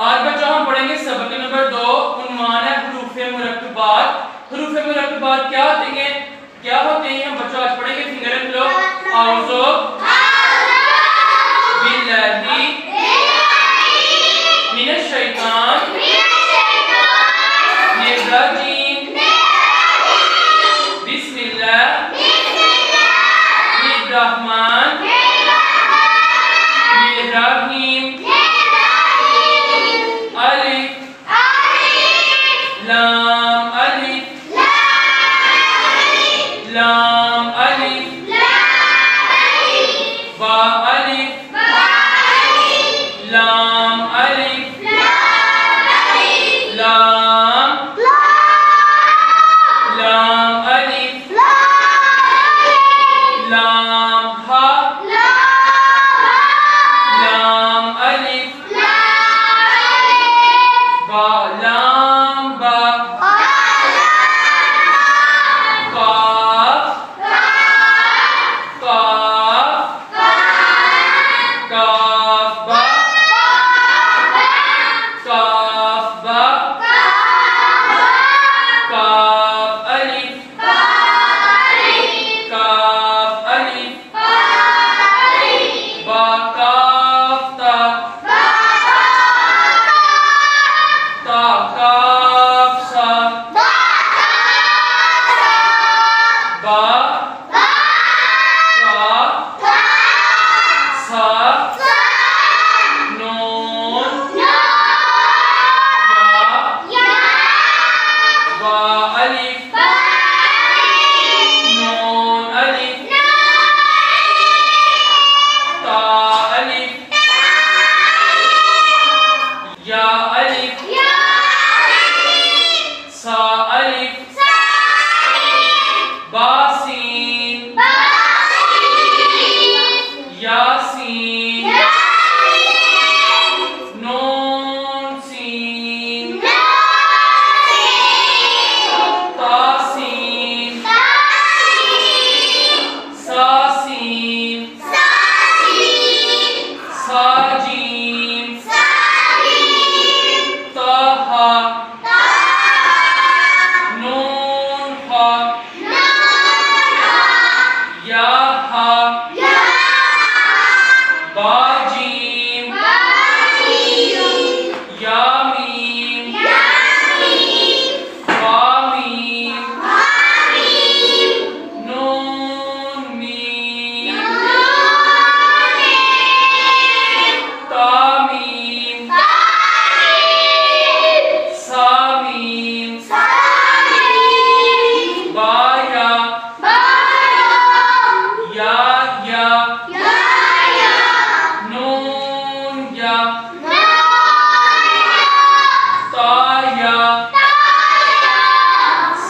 आज बच्चों हम पढ़ेंगे सबक नंबर 2, उन्वान है हुरूफ मुरक्कबात। हुरूफ मुरक्कबात क्या होते हैं? हम बच्चों आज पढ़ेंगे। फिंगर रख लो। औज़ो बिल्लाहि मिनश शैतान रजीम बिस्मिल्लाह रहमान रहीम अलिफ लाम अलिफ लाम अलिफ बा अलिफ लाम अलिफ लाम लाम अलिफ लाम हा लाम अलिफ बा लाम बा काफ काफ काफ बा काफ बा काफ अलिफ काफ अलिफ बा काफ ता ता काफ सा बा का सा नून या बा अलिफ नून अलिफ ता अलिफ या अलिफ सा अलिफ बा सीन यासीन नून सीन तासीन सासीन साजीम ताहा नून हा या हा बाजीम यामीम वामीम नून मीम तामीम सामीम बाया या नून या ताया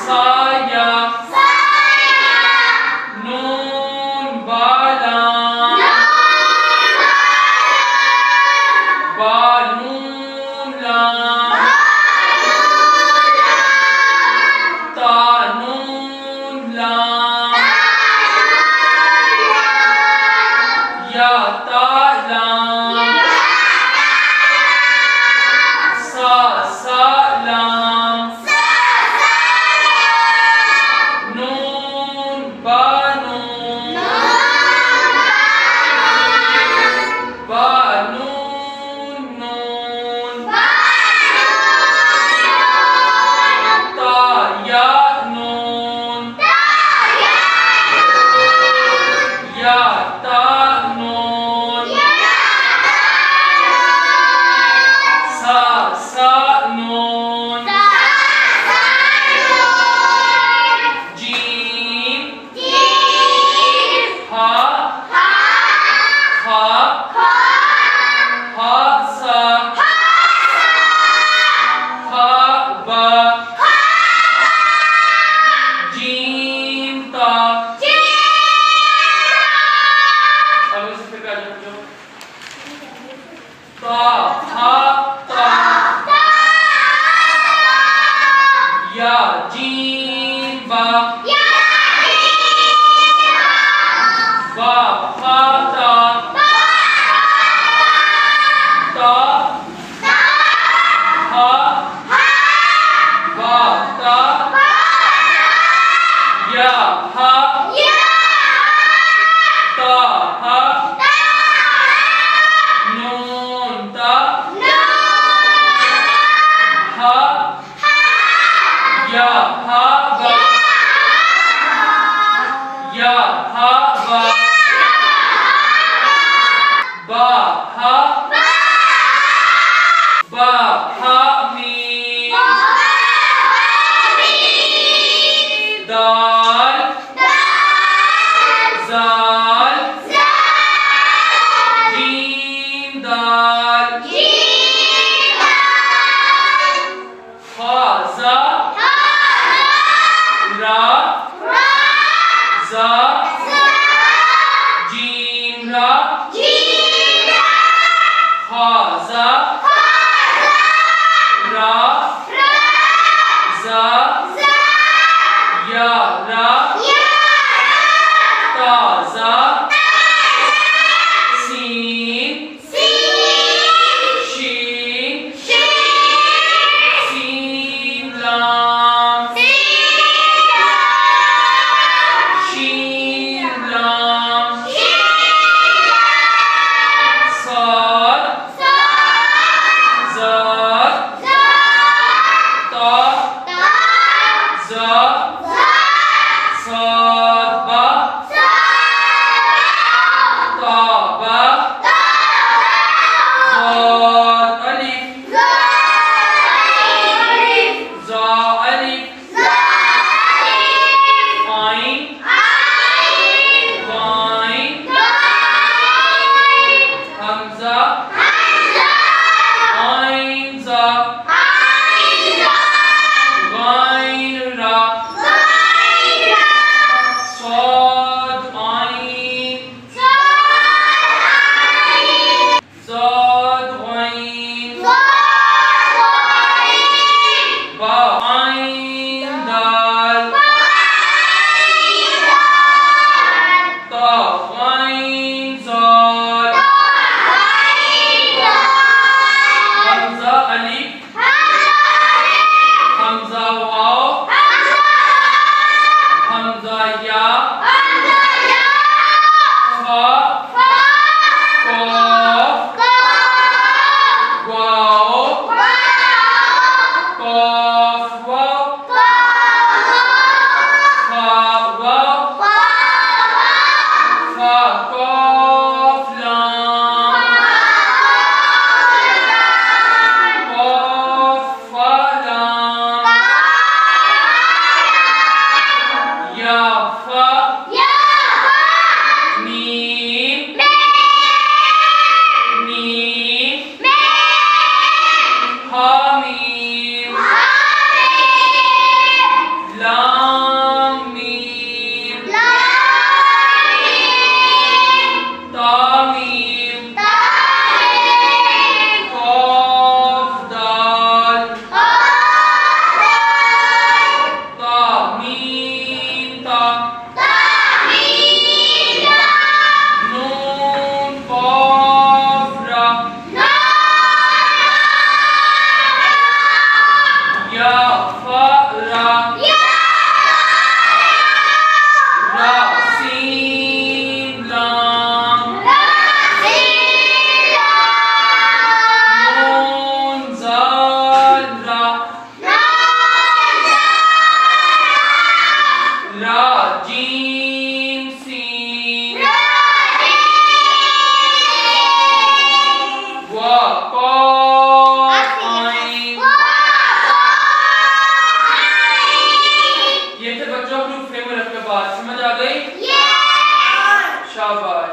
साया नून बालाम बानून लाम तानून लाम या तालाम सा लाम नून बानून बानून नून बा हा मीम दाल जाल जीम दाल हा जा रा जा जीम रा हा जा रा जा या रा ता जा सीन शीन सीन लाम शीन लाम साद ज़ाद ता ज़ा साद बा ता बा ज़ाद अलिफ ज़ा अलिफ आइन वाइन हमज़ा आइन ज़ा गाइन रा صاد عين صاد غين با عين دال تا غين زال همزة ألف همزة واو همزة يا فا قاف واو قاف واو فا واو فا قاف لام قاف فا لام या फा मीम मीम हा मीम लाम मीम ता मीम कॉफ दाल ता मीम ता नून कॉफ रा या फा रा रा सीन लाम नून जाल रा रा जीम सीन वा कॉफ आइन ये थे बच्चों ग्रुप फ्रेमवर्क के बाद समझ आ गई शाबाश।